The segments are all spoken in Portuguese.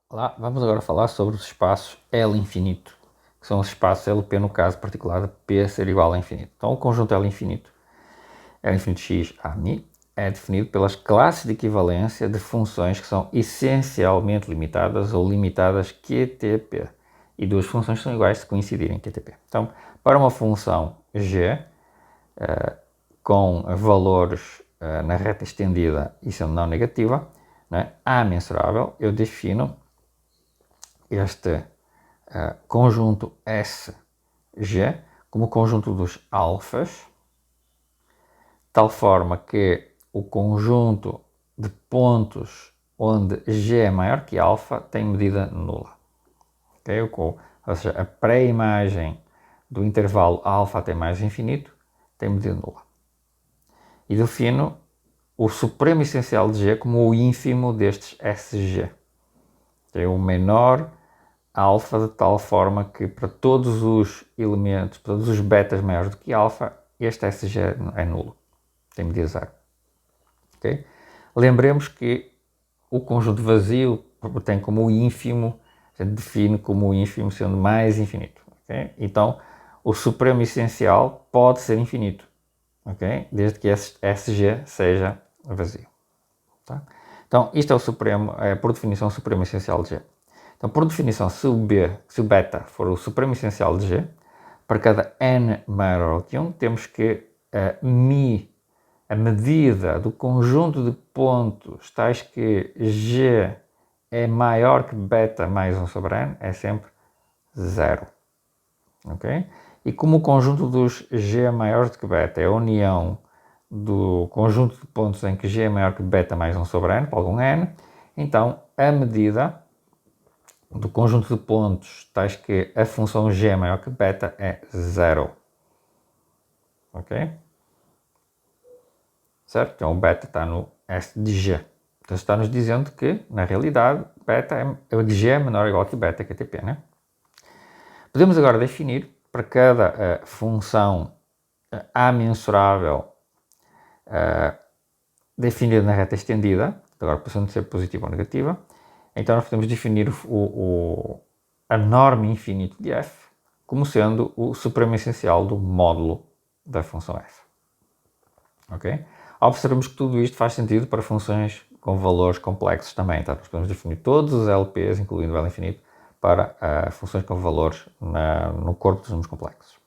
Olá, vamos agora falar sobre os espaços L infinito, que são os espaços LP no caso particular de P ser igual a infinito. Então o conjunto L infinito x AMI é definido pelas classes de equivalência de funções que são essencialmente limitadas ou limitadas QTP. E duas funções são iguais se coincidirem QTP. Então, para uma função g com valores na reta estendida e sendo não negativa, né, A mensurável, eu defino este conjunto SG como conjunto dos alfas, de tal forma que o conjunto de pontos onde G é maior que alfa tem medida nula. Okay? Ou seja, a pré-imagem do intervalo alfa até mais infinito tem medida nula. E defino o supremo essencial de G como o ínfimo destes SG. É o menor alfa de tal forma que para todos os elementos, para todos os betas maiores do que alfa, este SG é nulo. Tem medida zero. Okay? Lembremos que o conjunto vazio tem como ínfimo, a gente define como o ínfimo sendo mais infinito. Okay? Então, o supremo essencial pode ser infinito, okay? Desde que esse SG seja vazio. Tá? Então, isto é o supremo, por definição, o supremo essencial de G. Então, por definição, se o beta for o supremo essencial de G, para cada n maior que 1, temos que a medida do conjunto de pontos tais que G é maior que beta mais 1 sobre n, é sempre 0. Okay? E como o conjunto dos G maiores do que beta é a união do conjunto de pontos em que G é maior que beta mais 1 sobre n, para algum n, então a medida do conjunto de pontos tais que a função G é maior que beta é 0. Ok? Certo? Então o beta está no S de G. Então está-nos dizendo que, na realidade, G é menor ou igual que beta QTP, né? Podemos agora definir para cada função A mensurável definida na reta estendida, agora passando de ser positiva ou negativa, então nós podemos definir a norma infinita de f como sendo o supremo essencial do módulo da função f. Ok? Observamos que tudo isto faz sentido para funções com valores complexos também. Tá? Nós podemos definir todos os LPs, incluindo o L infinito, para funções com valores no corpo dos números complexos.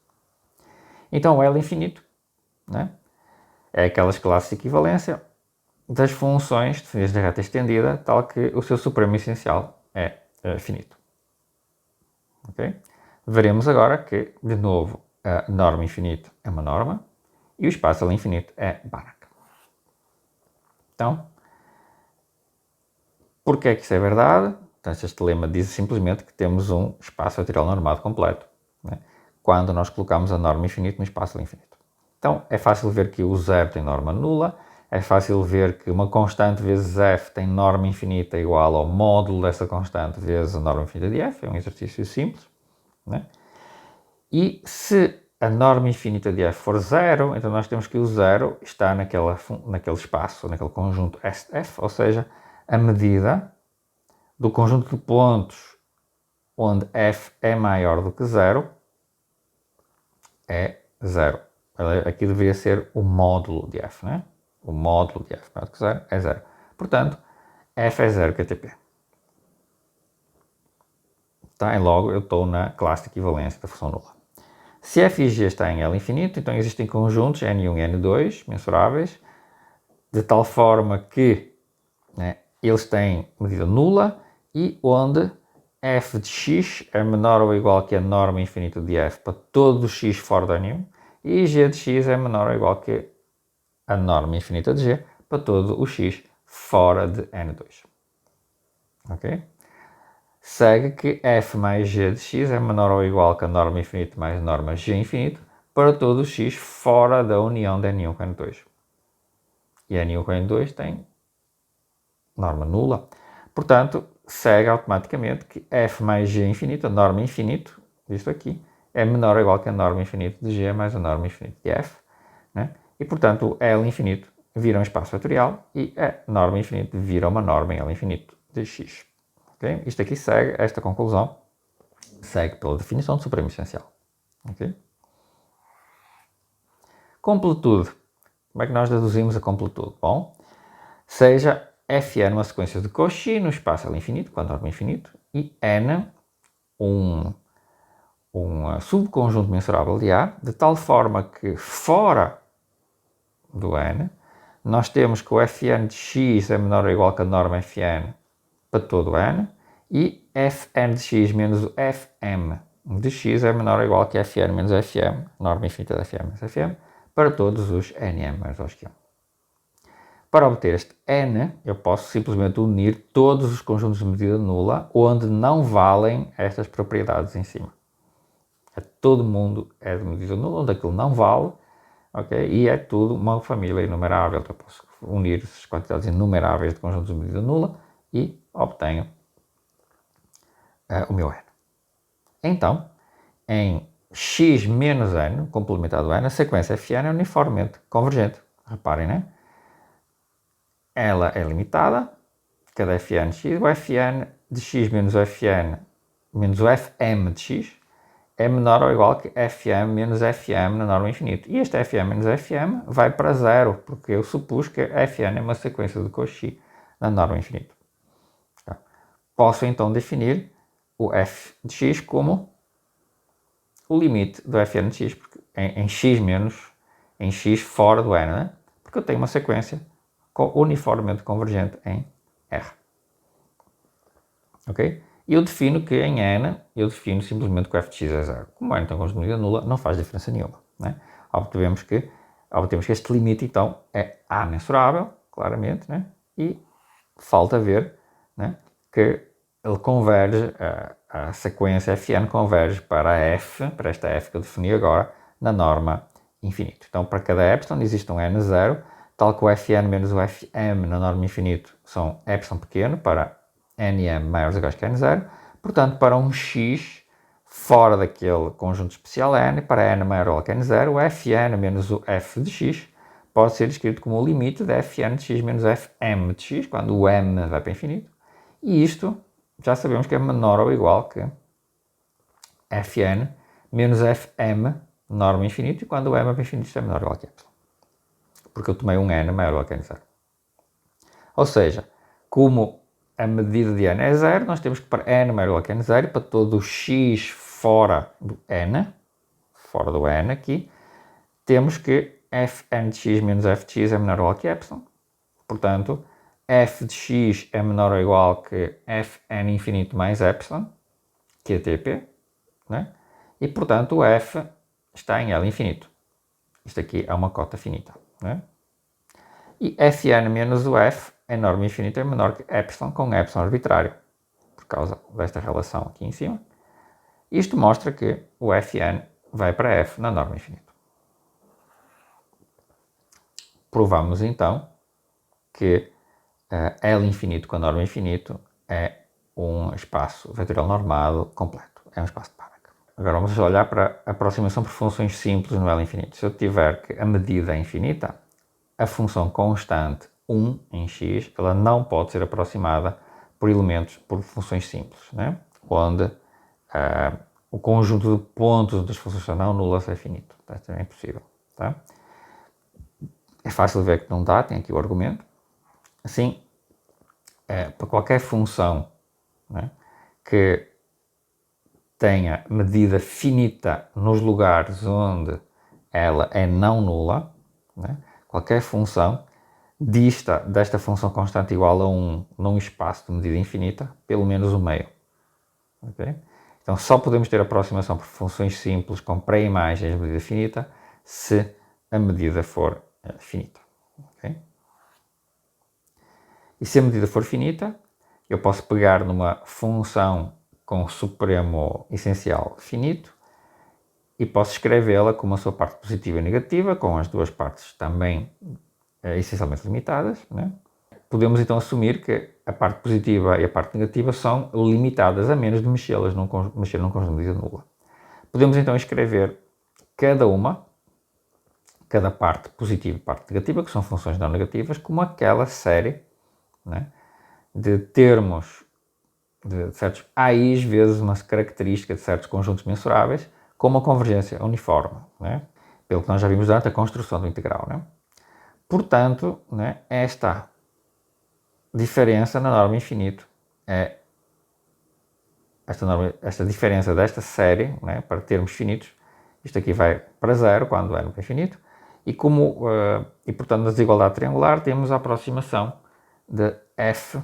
Então o L infinito, né, é aquelas classes de equivalência das funções definidas na reta estendida, tal que o seu supremo essencial é finito. Okay? Veremos agora que, de novo, a norma infinita é uma norma e o espaço L infinito é Banach. Então, porquê é que isso é verdade? Então, este lema diz simplesmente que temos um espaço fatorial normado completo, né? Quando nós colocamos a norma infinita no espaço L infinito. Então, é fácil ver que o zero tem norma nula, é fácil ver que uma constante vezes f tem norma infinita igual ao módulo dessa constante vezes a norma infinita de f, é um exercício simples, né? E se a norma infinita de f for zero, então nós temos que o zero está naquele espaço, naquele conjunto SF, ou seja, a medida do conjunto de pontos onde f é maior do que zero é zero. Aqui deveria ser o módulo de f, né? O módulo de f maior do que zero é zero. Portanto, f é zero QTP. Tá? E logo eu estou na classe de equivalência da função nula. Se f e g está em L infinito, então existem conjuntos n1 e n2 mensuráveis, de tal forma que, né, eles têm medida nula e onde f de x é menor ou igual que a norma infinita de f para todo o x fora de n1 e g de x é menor ou igual que a norma infinita de g para todo o x fora de n2. Ok? Segue que f mais g de x é menor ou igual que a norma infinita mais a norma g infinito para todo o x fora da união de n1 com n2. E n1 com n2 tem norma nula. Portanto, segue automaticamente que f mais g infinito, a norma infinito, isto aqui, é menor ou igual que a norma infinita de g mais a norma infinita de f. Né? E, portanto, o L infinito vira um espaço fatorial e a norma infinita vira uma norma em L infinito de x. Okay? Isto aqui segue, esta conclusão segue pela definição de supremo essencial. Okay? Completude. Como é que nós deduzimos a completude? Bom, seja Fn uma sequência de Cauchy no espaço L infinito, com a norma infinito, e N um subconjunto mensurável de A, de tal forma que fora do N, nós temos que o Fn de x é menor ou igual que a norma Fn para todo o N, e Fn de x menos o Fm de x é menor ou igual que Fn menos Fm, norma infinita de Fm menos Fm, para todos os Nm mais que 1. Para obter este N, eu posso simplesmente unir todos os conjuntos de medida nula onde não valem estas propriedades em cima. Todo mundo é de medida nula, onde aquilo não vale, okay? E é tudo uma família inumerável. Eu posso unir as quantidades inumeráveis de conjuntos de medida nula e obtenho o meu N. Então, em x menos N, complementado a N, a sequência Fn é uniformemente convergente. Reparem, né? Ela é limitada, cada Fn de x, o Fn de x menos o Fn menos o Fm de x é menor ou igual que Fm menos Fm na norma infinito. E este Fm menos Fm vai para zero, porque eu supus que Fn é uma sequência de Cauchy na norma infinito. Posso então definir o f de x como o limite do Fn de x, porque em x menos, em x fora do n, né? Porque eu tenho uma sequência uniformemente convergente em R. Ok? E eu defino que em n, eu defino simplesmente que o f de x é zero. Como n tem conjunto de medida nula, não faz diferença nenhuma. Né? Obtemos que este limite, então, é A mensurável, claramente, né? E falta ver, né, que ele converge, a sequência Fn converge para a f, para esta f que eu defini agora, na norma infinito. Então, para cada epsilon existe um n0, tal que o Fn menos o Fm na norma infinito são epsilon pequeno para Nm maiores ou iguais que N0, portanto, para um x fora daquele conjunto especial N, para N maior ou igual que N0, o Fn menos o f de x pode ser escrito como o limite de Fn de x menos Fm de x, quando o m vai para infinito, e isto já sabemos que é menor ou igual que Fn menos Fm norma infinito, e quando o m vai para infinito isto é menor ou igual que epsilon, porque eu tomei um n maior ou igual que N0. Ou seja, como a medida de n é zero, nós temos que para n maior ou igual que n0, para todo o x fora do n aqui, temos que Fn de x menos f de x é menor ou igual que epsilon. Portanto, f de x é menor ou igual que Fn infinito mais epsilon, que é Tp, né? E portanto o f está em L infinito. Isto aqui é uma cota finita, né? E Fn menos o f em norma infinita é menor que epsilon com epsilon arbitrário, por causa desta relação aqui em cima. Isto mostra que o Fn vai para f na norma infinita. Provamos então que L infinito com a norma infinito é um espaço vetorial normado completo, é um espaço de Banach. Agora vamos olhar para a aproximação por funções simples no L infinito. Se eu tiver que a medida é infinita, a função constante 1 em x, ela não pode ser aproximada por elementos, por funções simples, né? Onde o conjunto de pontos das funções não nulas é finito. Isto é impossível. Tá? É fácil de ver que não dá, tem aqui o argumento. Assim, para qualquer função, né, que tenha medida finita nos lugares onde ela é não nula, né, qualquer função dista desta função constante igual a 1 num espaço de medida infinita, pelo menos o meio. Okay? Então só podemos ter aproximação por funções simples com pré-imagens de medida finita se a medida for finita. Okay? E se a medida for finita, eu posso pegar numa função com supremo essencial finito e posso escrevê-la com a sua parte positiva e negativa, com as duas partes também essencialmente limitadas. Né? Podemos então assumir que a parte positiva e a parte negativa são limitadas a menos de mexer num conjunto de medida nula. Podemos então escrever cada parte positiva e parte negativa, que são funções não negativas, como aquela série, né, de termos de certos AIs vezes uma característica de certos conjuntos mensuráveis com uma convergência uniforme, né? Pelo que nós já vimos durante a construção do integral, né? Portanto, né, esta diferença na norma infinito é esta diferença desta série, né, para termos finitos, isto aqui vai para zero quando é no infinito, e portanto na desigualdade triangular temos a aproximação de f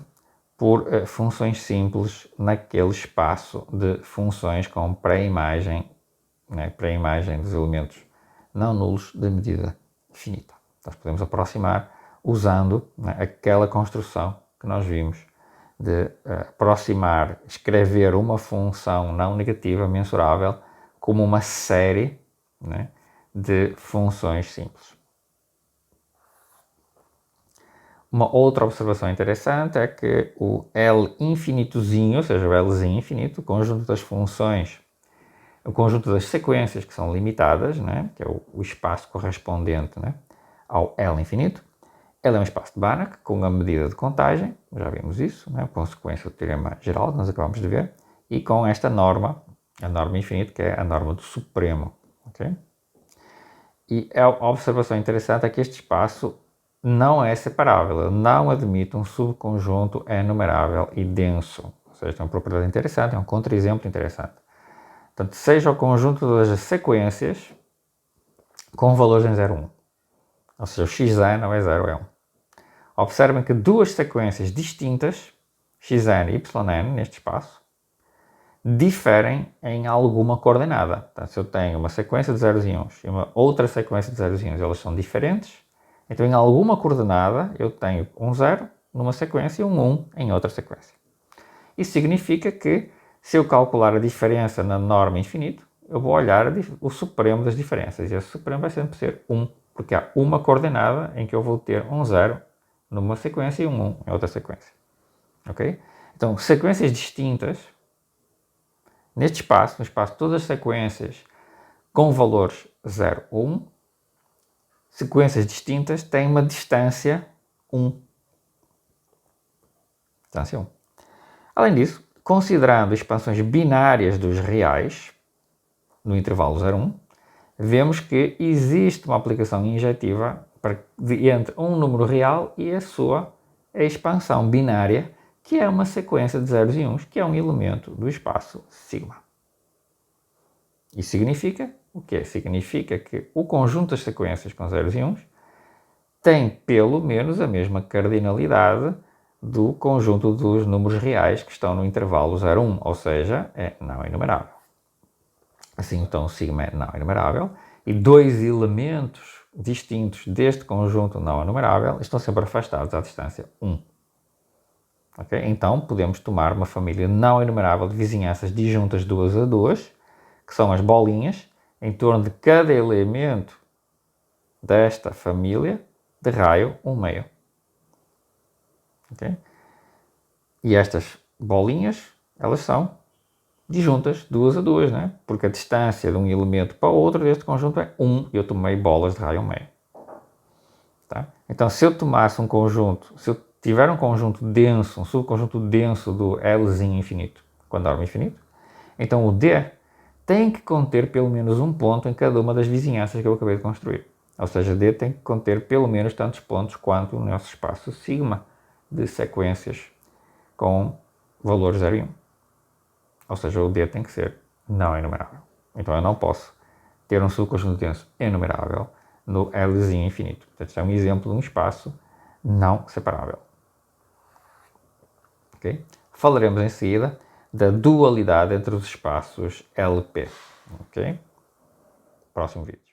por funções simples naquele espaço de funções com pré-imagem, né, pré-imagem dos elementos não nulos de medida finita. Nós podemos aproximar usando, né, aquela construção que nós vimos de aproximar, escrever uma função não negativa mensurável como uma série, né, de funções simples. Uma outra observação interessante é que o L infinitozinho, ou seja, o Lzinho infinito, o conjunto das funções, o conjunto das sequências que são limitadas, né, que é o espaço correspondente, né, ao L infinito, ele é um espaço de Banach com a medida de contagem, já vimos isso, né, consequência do teorema geral que nós acabamos de ver, e com esta norma, a norma infinita, que é a norma do supremo. Okay? E a observação interessante é que este espaço não é separável, ele não admite um subconjunto enumerável e denso. Ou seja, é uma propriedade interessante, é um contra-exemplo interessante. Portanto, seja o conjunto das sequências com valores em 0, 1. Ou seja, o xn não é 0, é 1. Observem que duas sequências distintas, xn e yn, neste espaço, diferem em alguma coordenada. Portanto, se eu tenho uma sequência de zeros e uns e uma outra sequência de zeros e uns, elas são diferentes, então em alguma coordenada eu tenho um 0 numa sequência e um 1 em outra sequência. Isso significa que, se eu calcular a diferença na norma infinito, eu vou olhar o supremo das diferenças, e esse supremo vai sempre ser 1, porque há uma coordenada em que eu vou ter um 0 numa sequência e um 1 em outra sequência. Ok? Então, sequências distintas, neste espaço, no espaço de todas as sequências com valores 0 ou 1, sequências distintas têm uma distância 1. Distância 1. Além disso, considerando expansões binárias dos reais, no intervalo 0, 1, vemos que existe uma aplicação injetiva entre um número real e a sua expansão binária, que é uma sequência de zeros e uns, que é um elemento do espaço sigma. Isso significa o quê? Significa que o conjunto das sequências com zeros e uns tem pelo menos a mesma cardinalidade do conjunto dos números reais que estão no intervalo 0, 1, ou seja, é não enumerável. Assim, então, o sigma é não enumerável e dois elementos distintos deste conjunto não enumerável estão sempre afastados à distância 1. Okay? Então, podemos tomar uma família não enumerável de vizinhanças disjuntas 2 a 2, que são as bolinhas, em torno de cada elemento desta família de raio 1 meio. Okay? E estas bolinhas, elas são disjuntas 2 a 2, né? Porque a distância de um elemento para o outro deste conjunto é 1 e eu tomei bolas de raio 1 meio. Tá? Então, se eu tomasse um conjunto, se eu tiver um conjunto denso, um subconjunto denso do Lzinho infinito, com a norma infinito, então o D tem que conter pelo menos um ponto em cada uma das vizinhanças que eu acabei de construir. Ou seja, D tem que conter pelo menos tantos pontos quanto o nosso espaço sigma de sequências com valores 0 e 1. Ou seja, o D tem que ser não enumerável. Então eu não posso ter um subconjunto denso enumerável no Lzinho infinito. Portanto, isto é um exemplo de um espaço não separável. Okay? Falaremos em seguida da dualidade entre os espaços LP. Okay? Próximo vídeo.